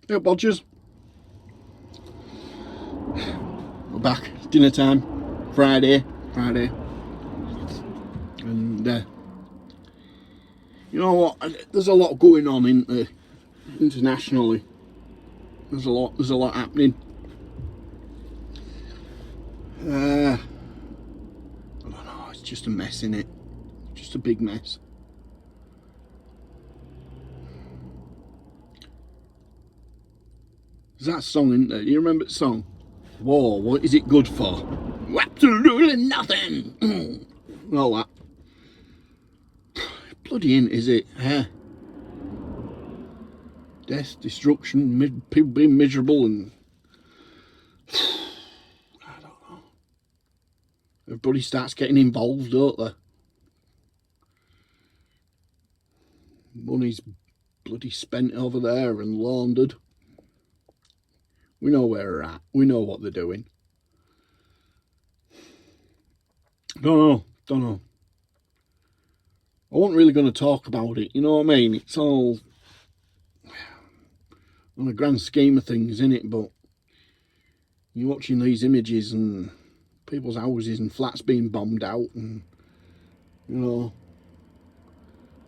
Yeah, Bodgers. We're back. Dinner time. Friday. And you know what? There's a lot going on internationally. There's a lot happening. I don't know. It's just a mess, innit? Just a big mess. There's that song, isn't there? Do you remember the song? War, what is it good for? Absolutely nothing. All that. Bloody ain't, is it? Death, destruction, people being miserable, and I don't know. Everybody starts getting involved, don't they? Money's bloody spent over there and laundered. We know where they're at. We know what they're doing. Don't know. I wasn't really going to talk about it, you know what I mean? It's all on a grand scheme of things, innit? But you're watching these images and people's houses and flats being bombed out, and you know,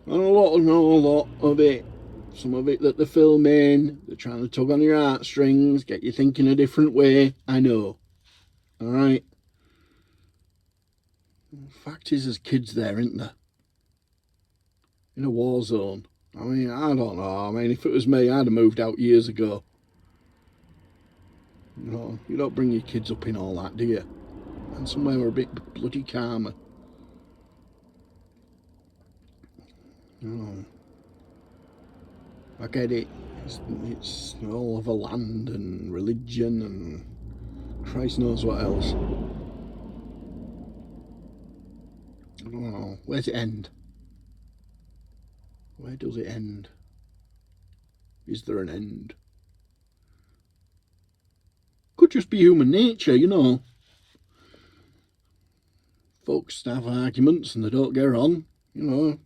and a lot of it, some of it that they're filming, they're trying to tug on your heartstrings, get you thinking a different way. I know. Alright. Fact is, there's kids there, isn't there? In a war zone. I mean, I don't know. I mean, if it was me, I'd have moved out years ago. You know, you don't bring your kids up in all that, do you? And somewhere we're a bit bloody calmer. You know, I get it. It's all over land and religion and Christ knows what else. I don't know. Where's it end? Where does it end? Is there an end? Could just be human nature, you know. Folks have arguments and they don't get on, you know.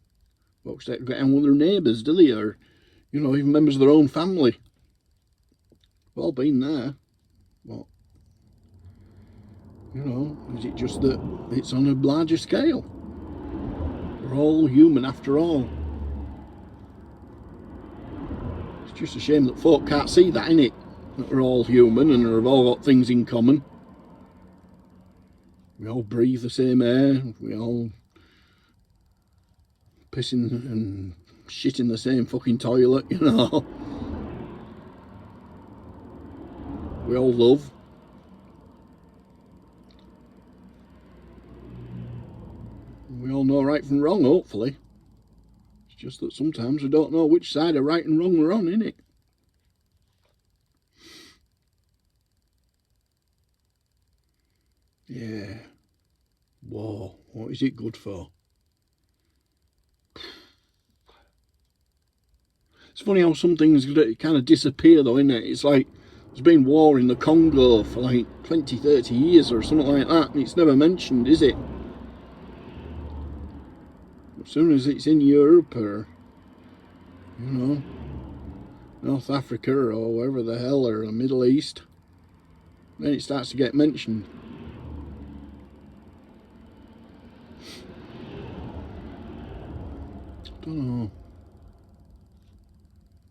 Folks don't get on with their neighbours, do they? Or, you know, even members of their own family. We've all been there. What? You know, is it just that it's on a larger scale? We're all human after all. It's just a shame that folk can't see that, innit? That we're all human and we've all got things in common. We all breathe the same air. We all pissing and shit in the same fucking toilet, you know. We all love. We all know right from wrong, hopefully. It's just that sometimes we don't know which side of right and wrong we're on, innit? Yeah. War. What is it good for? It's funny how some things kind of disappear though, isn't it? It's like there's been war in the Congo for like 20, 30 years or something like that, and it's never mentioned, is it? As soon as it's in Europe or, you know, North Africa or wherever the hell, or the Middle East, then it starts to get mentioned. I don't know.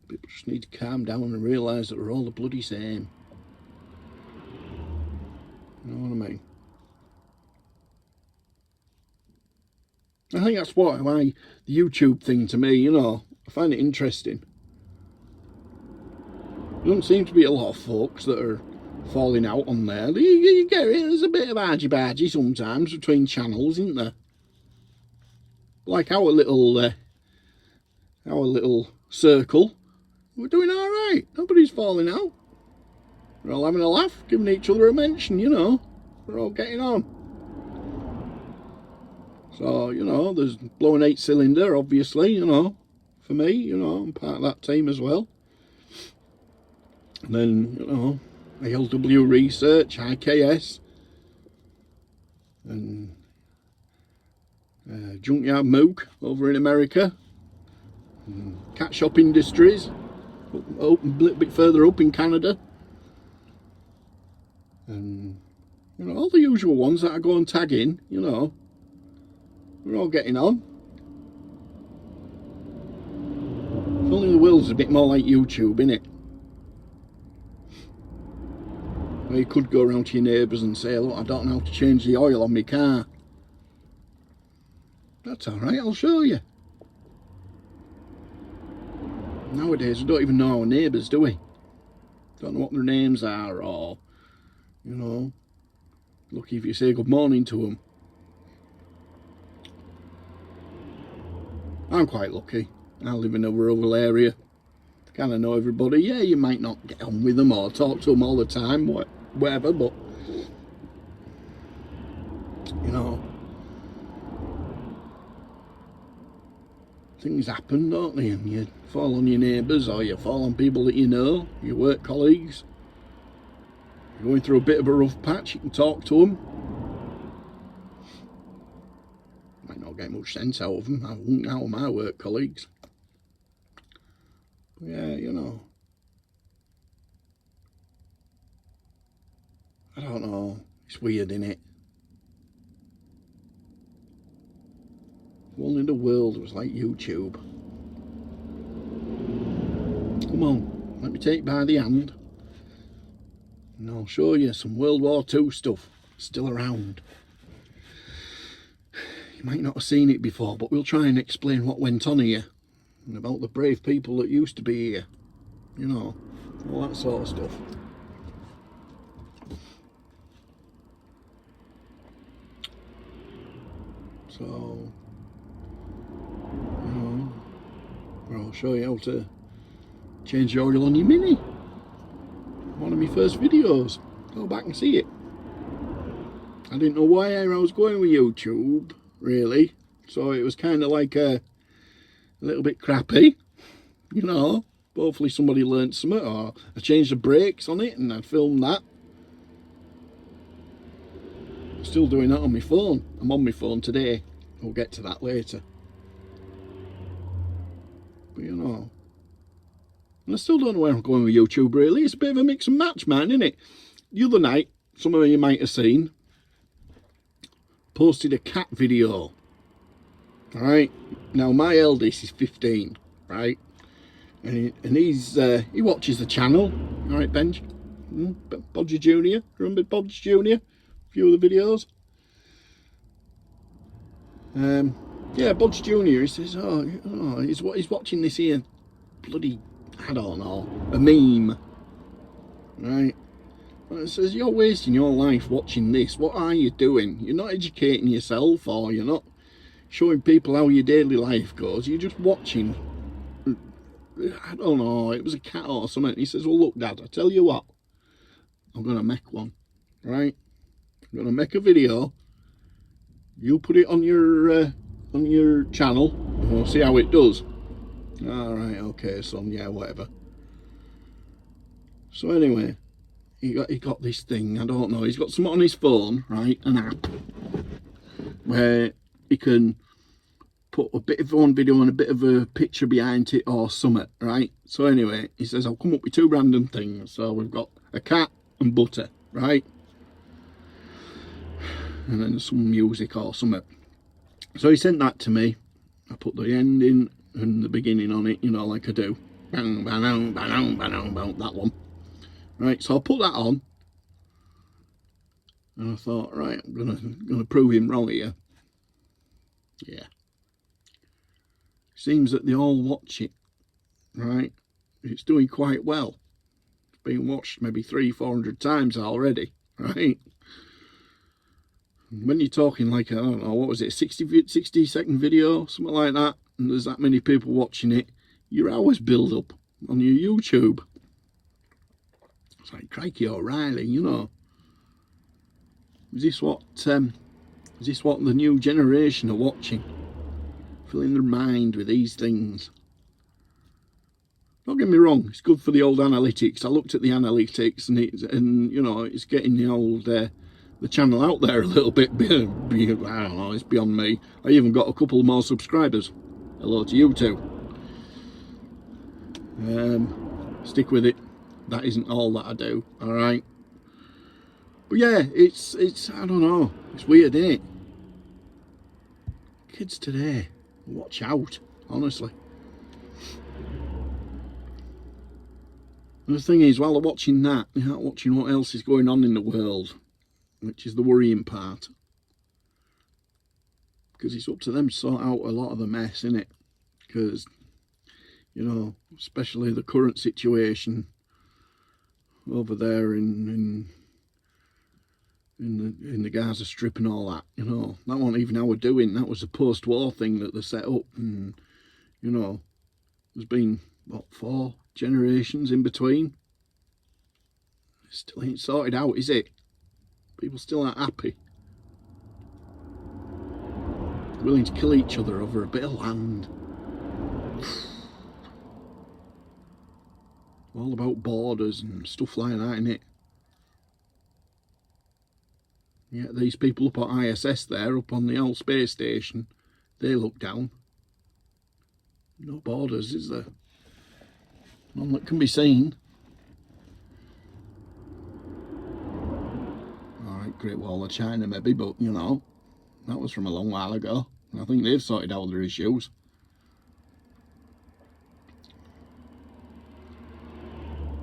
People just need to calm down and realise that we're all the bloody same. You know what I mean? I think that's why the YouTube thing, to me, you know, I find it interesting. There doesn't seem to be a lot of folks that are falling out on there. You get it, there's a bit of argy-bargy sometimes between channels, isn't there? Like our little circle, we're doing all right. Nobody's falling out. We're all having a laugh, giving each other a mention, you know. We're all getting on. So, you know, there's blowing 8-cylinder, obviously, you know. For me, you know, I'm part of that team as well. And then, you know, ALW Research, IKS, and Junkyard Mook over in America, and Cat Shop Industries, a little bit further up in Canada. And, you know, all the usual ones that I go and tag in, you know. We're all getting on. If only the world's a bit more like YouTube, innit? Well, you could go around to your neighbours and say, look, I don't know how to change the oil on my car. That's alright, I'll show you. Nowadays, we don't even know our neighbours, do we? Don't know what their names are, or, you know, lucky if you say good morning to them. I'm quite lucky. I live in a rural area. Kind of know everybody. Yeah, you might not get on with them or talk to them all the time, whatever, but, you know, things happen, don't they? And you fall on your neighbours, or you fall on people that you know, your work colleagues. You're going through a bit of a rough patch, you can talk to them. Might not get much sense out of them. I wouldn't out of my work colleagues. But yeah, you know, I don't know. It's weird, innit? If only the world was like YouTube. Come on, let me take you by the hand and I'll show you some World War II stuff still around. You might not have seen it before, but we'll try and explain what went on here and about the brave people that used to be here, you know, all that sort of stuff. So, you know, I'll show you how to change the oil on your Mini. One of my first videos. Go back and see it. I didn't know where I was going with YouTube, really. So it was kind of like a little bit crappy, you know. Hopefully somebody learnt something, or I changed the brakes on it and I filmed that. I'm still doing that on my phone. I'm on my phone today. We'll get to that later. But you know, and I still don't know where I'm going with YouTube, really. It's a bit of a mix and match, man, isn't it? The other night, some of you might have seen, posted a cat video. Alright, now my eldest is 15, right? And he watches the channel, alright, Benj? Bodger Jr., remember Bodger Jr.? A few of the videos. Yeah, Bodger Jr., he says, he's watching this here bloody, I don't know, a meme, right? And it says, you're wasting your life watching this. What are you doing? You're not educating yourself, or you're not showing people how your daily life goes. You're just watching, I don't know, it was a cat or something. He says, well, look, Dad, I tell you what, I'm going to make one, right? I'm going to make a video. You put it on your channel, and we'll see how it does. All right, okay, son, yeah, whatever. So anyway, he got this thing, I don't know, he's got something on his phone, right, an app, where he can put a bit of one video and a bit of a picture behind it or something, right? So anyway, he says, I'll come up with two random things. So we've got a cat and butter, right? And then some music or something. So he sent that to me. I put the ending and the beginning on it, you know, like I do. Bang, bang, bang, bang, bang, that one. Right, so I put that on. And I thought, right, I'm gonna prove him wrong here. Yeah. Seems that they all watch it, right? It's doing quite well. It's been watched maybe 300-400 times already, right? When you're talking like, I don't know, what was it, a 60-second video, something like that, and there's that many people watching it, your hours build up on your YouTube. It's like, crikey O'Reilly, you know. Is this what the new generation are watching? Filling their mind with these things. Don't get me wrong, it's good for the old analytics. I looked at the analytics, and you know, it's getting the old the channel out there a little bit. I don't know, it's beyond me. I even got a couple more subscribers. Hello to you too. Stick with it. That isn't all that I do, alright? But yeah, it's I don't know, it's weird, isn't it? Kids today, watch out, honestly. And the thing is, while they're watching that, they're not watching what else is going on in the world, which is the worrying part. Because it's up to them to sort out a lot of the mess, innit? Because, you know, especially the current situation over there in the Gaza Strip and all that, you know, that wasn't even how we're doing. That was a post-war thing that they set up, and, you know, there's been, what, 4 generations in between. It still ain't sorted out, is it? People still aren't happy. Willing to kill each other over a bit of land. All about borders and stuff like that, innit? Yeah, these people up at ISS there, up on the old space station, they look down. No borders, is there? None that can be seen. Alright, Great Wall of China maybe, but, you know, that was from a long while ago. I think they've sorted out their issues.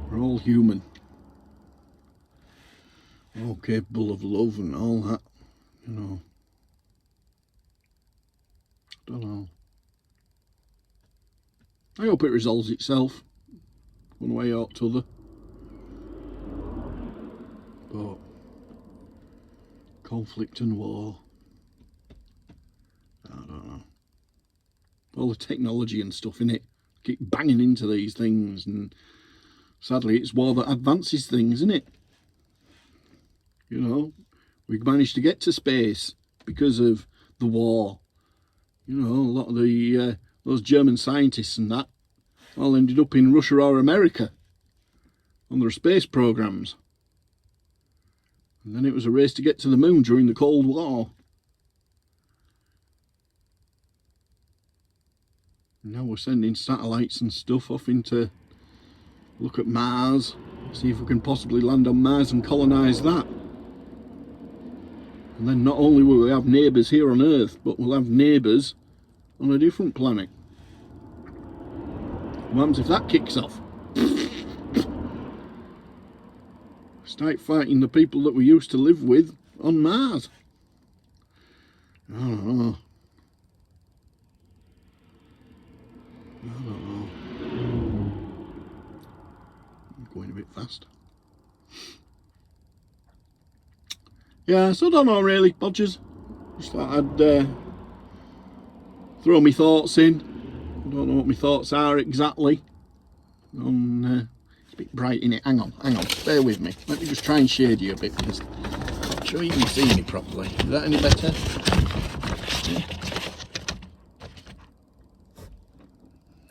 We're all human. All capable of love and all that, you know. I don't know. I hope it resolves itself, one way or t'other. But conflict and war, I don't know. All the technology and stuff in it, keep banging into these things, and sadly it's war that advances things, isn't it? You know, we've managed to get to space because of the war. You know, a lot of the those German scientists and that all ended up in Russia or America on their space programs. And then it was a race to get to the moon during the Cold War. And now we're sending satellites and stuff off into look at Mars, see if we can possibly land on Mars and colonise that. And then not only will we have neighbours here on Earth, but we'll have neighbours on a different planet. What happens if that kicks off? Start fighting the people that we used to live with on Mars. I don't know. I'm going a bit fast. Yeah, so I don't know really, Bodgers. Just thought I'd throw my thoughts in. I don't know what my thoughts are exactly. On, it's a bit bright in it. Hang on, bear with me. Let me just try and shade you a bit, because I'm not sure you can see me properly. Is that any better? Yeah.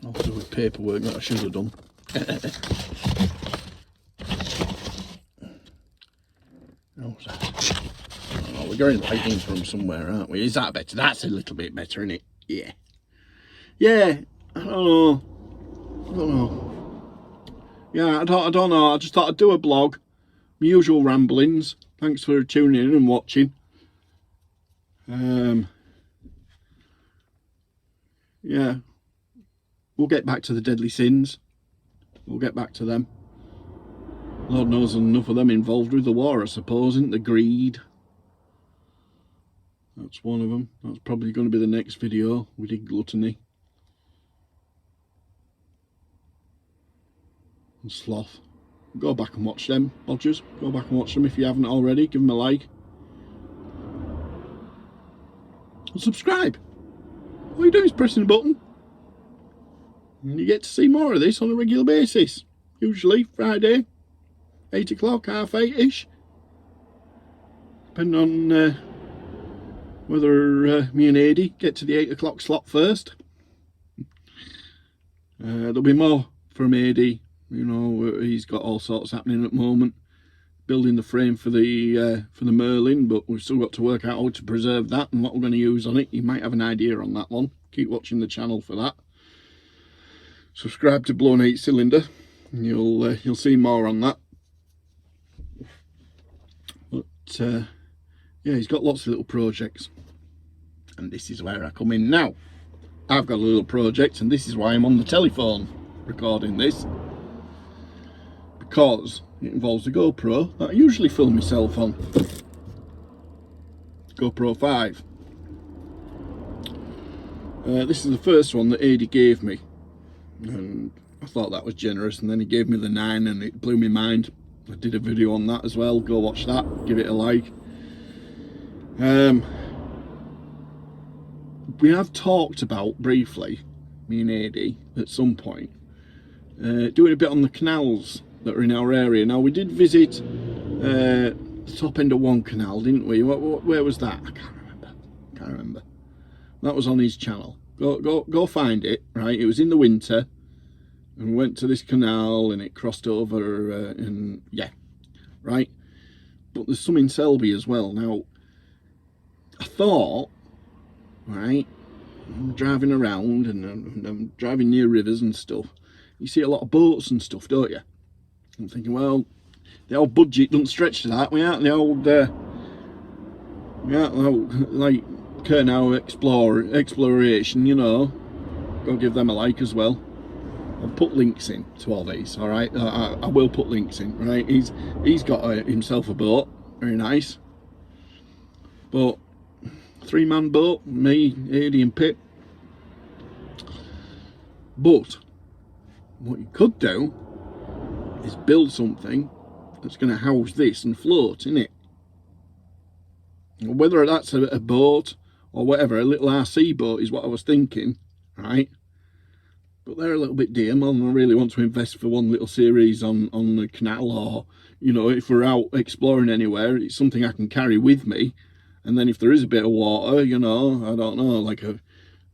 Also with paperwork that I should have done. How's that? Oh, we're going lighting from somewhere, aren't we? Is that better? That's a little bit better, isn't it? Yeah. Yeah, I don't know. Yeah, I don't know. I just thought I'd do a blog. My usual ramblings. Thanks for tuning in and watching. Yeah. We'll get back to the deadly sins. We'll get back to them. Lord knows there's enough of them involved with the war, I suppose, isn't there? Greed. That's one of them. That's probably going to be the next video. We did gluttony. And sloth. Go back and watch them, Bodgers. Go back and watch them if you haven't already. Give them a like. And subscribe. All you're doing is pressing a button. And you get to see more of this on a regular basis. Usually Friday, 8 o'clock, half 8-ish. Depending on whether me and Adi get to the 8 o'clock slot first. There'll be more from Adi. You know, he's got all sorts happening at the moment. Building the frame for the Merlin, but we've still got to work out how to preserve that and what we're going to use on it. You might have an idea on that one. Keep watching the channel for that. Subscribe to Blown 8 Cylinder. You'll see more on that. But yeah, he's got lots of little projects, and this is where I come in now. I've got a little project, and this is why I'm on the telephone recording this, because it involves a GoPro that I usually film myself on. GoPro 5. This is the first one that Adi gave me, and I thought that was generous, and then he gave me the 9 and it blew my mind. I did a video on that as well. Go watch that, give it a like. We have talked about briefly, me and Adi, at some point, doing a bit on the canals that are in our area. Now, we did visit the top end of one canal, didn't we? Where was that? I can't remember. That was on his channel. Go find it, right? It was in the winter, and we went to this canal and it crossed over, and yeah, right? But there's some in Selby as well. Now, I thought, right, I'm driving around and I'm driving near rivers and stuff. You see a lot of boats and stuff, don't you? I'm thinking, well, the old budget doesn't stretch to that. We aren't the old, like, Kernow exploration, you know. Go give them a like as well. I'll put links in to all these, all right? I will put links in, right? He's got himself a boat, very nice. But 3-man boat, me, Adi and Pip. But what you could do is build something that's going to house this and float in it. Whether that's a boat or whatever, a little RC boat is what I was thinking, right? But they're a little bit dear, more than I really want to invest for one little series on the canal, or, you know, if we're out exploring anywhere, it's something I can carry with me. And then if there is a bit of water, you know, I don't know, like a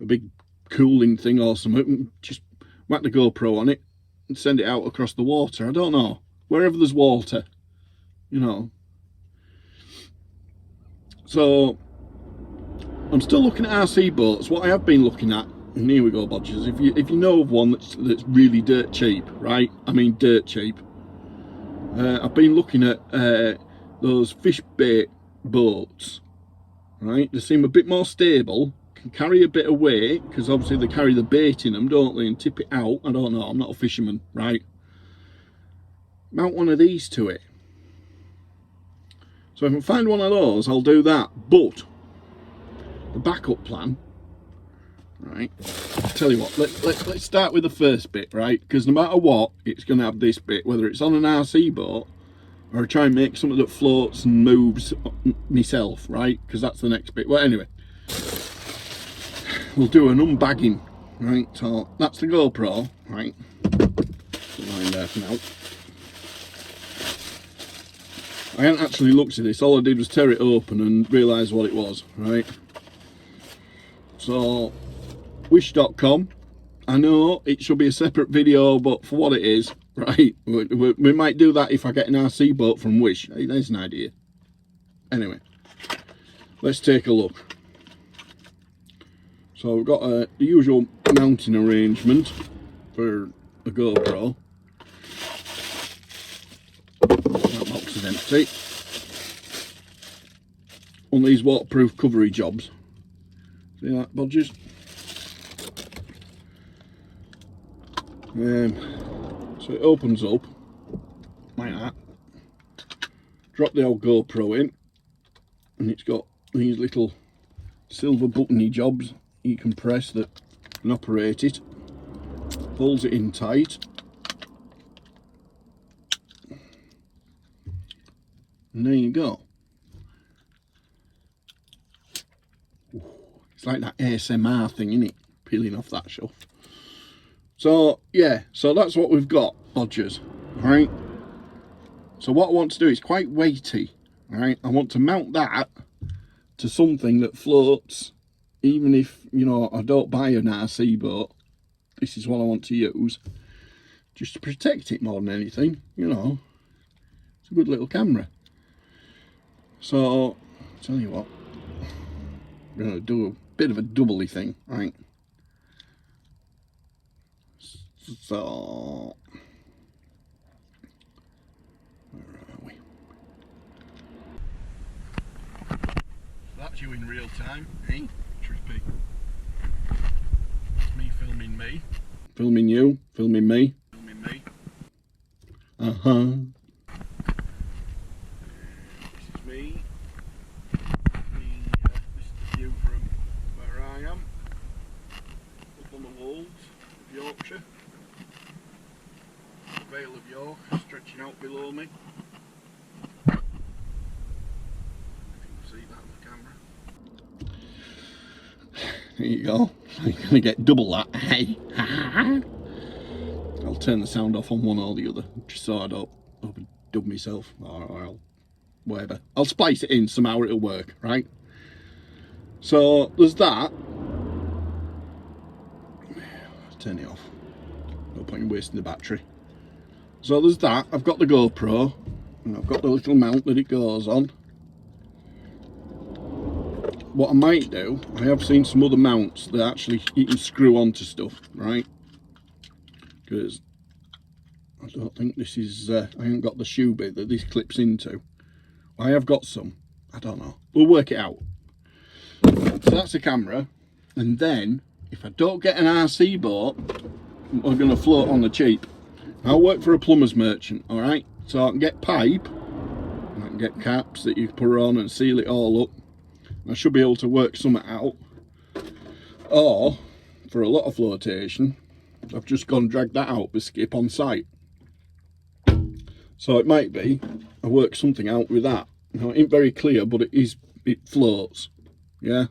big cooling thing or something, just whack the GoPro on it and send it out across the water. I don't know, wherever there's water, you know. So I'm still looking at RC boats. What I have been looking at, and here we go, Bodgers, if you know of one that's really dirt cheap, right? I mean dirt cheap. I've been looking at those fish bait boats, right? They seem a bit more stable, can carry a bit of weight, because obviously they carry the bait in them, don't they, and tip it out. I don't know, I'm not a fisherman, right? Mount one of these to it. So if I can find one of those, I'll do that. But the backup plan, right? I'll tell you what, let's start with the first bit, right? Because no matter what, it's going to have this bit, whether it's on an RC boat or I try and make something that floats and moves myself, right? Because that's the next bit. Well, anyway, we'll do an unbagging, right? So that's the GoPro, right? Lying there for now. I hadn't actually looked at this. All I did was tear it open and realise what it was, right? So, wish.com. I know it should be a separate video, but for what it is, right, we might do that if I get an RC boat from Wish. Hey, there's an idea. Anyway, let's take a look. So we've got the usual mounting arrangement for a GoPro. That box is empty. On these waterproof covery jobs. See that, Bodgers? So it opens up like that. Drop the old GoPro in, and it's got these little silver buttony jobs you can press that can operate it. Pulls it in tight. And there you go. It's like that ASMR thing, isn't it? Peeling off that shelf. So, yeah, so that's what we've got, Bodgers, right? So what I want to do is quite weighty, right? I want to mount that to something that floats, even if, you know, I don't buy an RC boat. This is what I want to use, just to protect it more than anything, you know. It's a good little camera. So, I'll tell you what, I'm going to do a bit of a doubly thing, right? So, That's you in real time, eh? Trippy. That's me filming me. Filming you, filming me. Filming me. Uh-huh. This is me. This is the view from where I am. Up on the wolds of Yorkshire. The Vale of York stretching out below me. There you go. You're going to get double that. Hey. I'll turn the sound off on one or the other, just so I don't overdub myself. Or I'll, whatever. I'll splice it in somehow, it'll work, right? So, there's that. Turn it off. No point in wasting the battery. So there's that. I've got the GoPro. And I've got the little mount that it goes on. What I might do, I have seen some other mounts that actually you can screw onto stuff, right? Because I don't think this is, I haven't got the shoe bit that this clips into. I have got some, I don't know. We'll work it out. So that's the camera. And then, if I don't get an RC boat, we're going to float on the cheap. I'll work for a plumber's merchant, alright? So I can get pipe, and I can get caps that you put on and seal it all up. I should be able to work something out. Or, for a lot of flotation, I've just gone and dragged that out with skip on site. So it might be I work something out with that. Now it ain't very clear, but it floats. Yeah?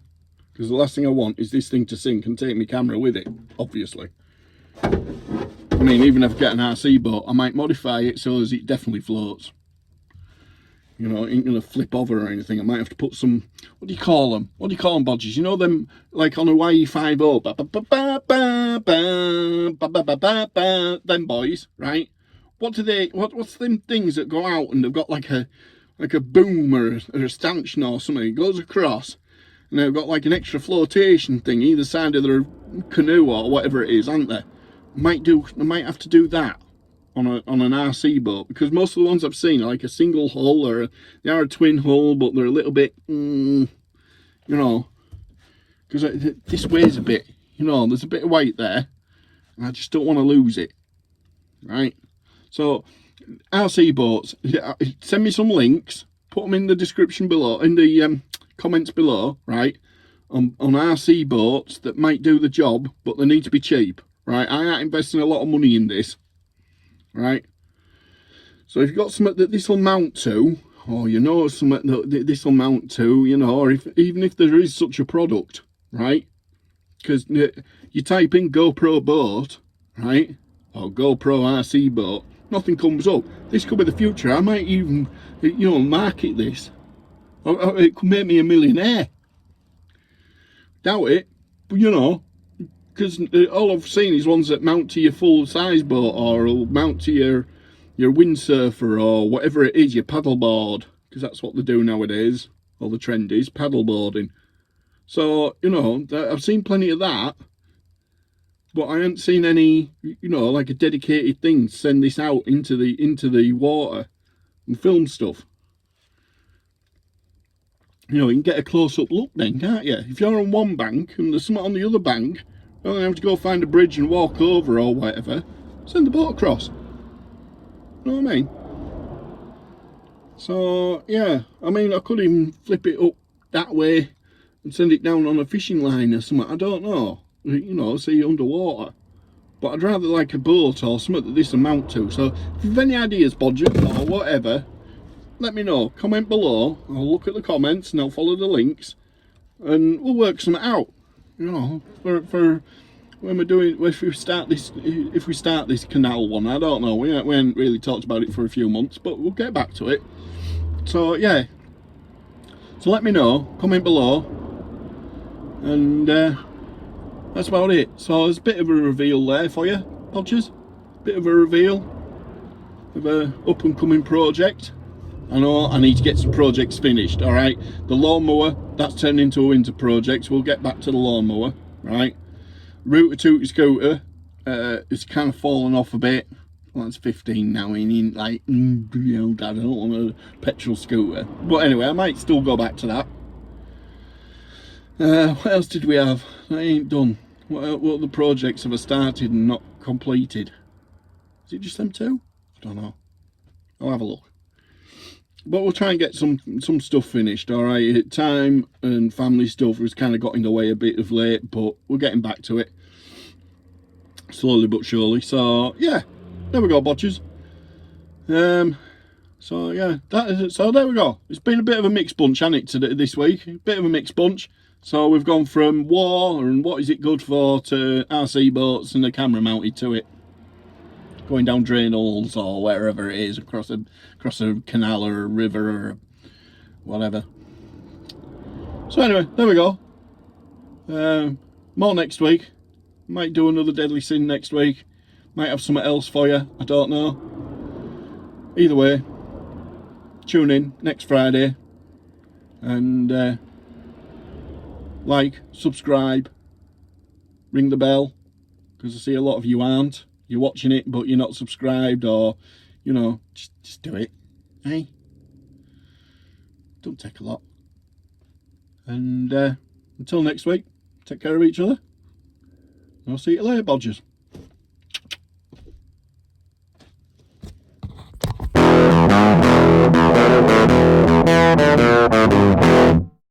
Because the last thing I want is this thing to sink and take my camera with it, obviously. I mean, even if I get an RC boat, I might modify it so as it definitely floats. You know, it ain't going to flip over or anything. I might have to put some, what do you call them? What do you call them, Bodgers? You know them, like on a YE50, them boys, right? What do they, what's them things that go out and they've got like a boom or a stanchion or something? It goes across and they've got like an extra flotation thing either side of their canoe or whatever it is, aren't they? I might have to do that on an RC boat, because most of the ones I've seen are like a single hull, or they are a twin hull, but they're a little bit, you know, because this weighs a bit, you know, there's a bit of weight there, and I just don't want to lose it, right? So, RC boats, send me some links, put them in the description below, in the comments below, right, on RC boats that might do the job, but they need to be cheap, right? I ain't investing a lot of money in this. Right, so if you've got something that this will mount to, or you know something that this will mount to, you know, or even if there is such a product, right, because you type in GoPro boat, right, or GoPro RC boat, nothing comes up. This could be the future. I might even, you know, market this, or it could make me a millionaire. Doubt it, but you know, because all I've seen is ones that mount to your full size boat, or mount to your windsurfer, or whatever it is, your paddleboard, because that's what they do nowadays, or the trend is paddleboarding. So, you know, I've seen plenty of that, but I haven't seen any, you know, like a dedicated thing to send this out into the water and film stuff. You know, you can get a close-up look then, can't you? If you're on one bank and there's something on the other bank, well, you have to go find a bridge and walk over or whatever, send the boat across. You know what I mean? So, yeah, I mean, I could even flip it up that way and send it down on a fishing line or something. I don't know. You know, see underwater. But I'd rather like a boat or something that this amount to. So, if you've any ideas, Bodger, or whatever, let me know. Comment below. I'll look at the comments and I'll follow the links. And we'll work something out. You know, for when we're doing, if we start this canal one, I don't know, we haven't really talked about it for a few months, but we'll get back to it. So yeah, so let me know, comment below, and that's about it. So there's a bit of a reveal there for you, Bodgers, bit of a reveal of a up and coming project. I know I need to get some projects finished, alright? The lawnmower, that's turned into a winter project, so we'll get back to the lawnmower, right? Rooter Tooter scooter, it's kind of fallen off a bit. Well, it's 15 now, and like, you know, Dad, I don't want a petrol scooter. But anyway, I might still go back to that. What else did we have? I ain't done. What other projects have I started and not completed? Is it just them two? I don't know. I'll have a look. But we'll try and get some stuff finished, alright? Time and family stuff has kind of got in the way a bit of late, but we're getting back to it. Slowly but surely. So, yeah. There we go, Bodgers. So, yeah. That is it. So, there we go. It's been a bit of a mixed bunch, hasn't it, this week? A bit of a mixed bunch. So, we've gone from war and what is it good for to RC boats and a camera mounted to it. Going down drain holes or wherever it is, across a canal or a river or whatever. So anyway, there we go. More next week. Might do another Deadly Sin next week. Might have something else for you. I don't know. Either way, tune in next Friday. And like, subscribe, ring the bell. Because I see a lot of you aren't. You're watching it, but you're not subscribed, or, you know, just do it. Hey? Don't take a lot. And until next week, take care of each other. I'll see you later, Bodgers.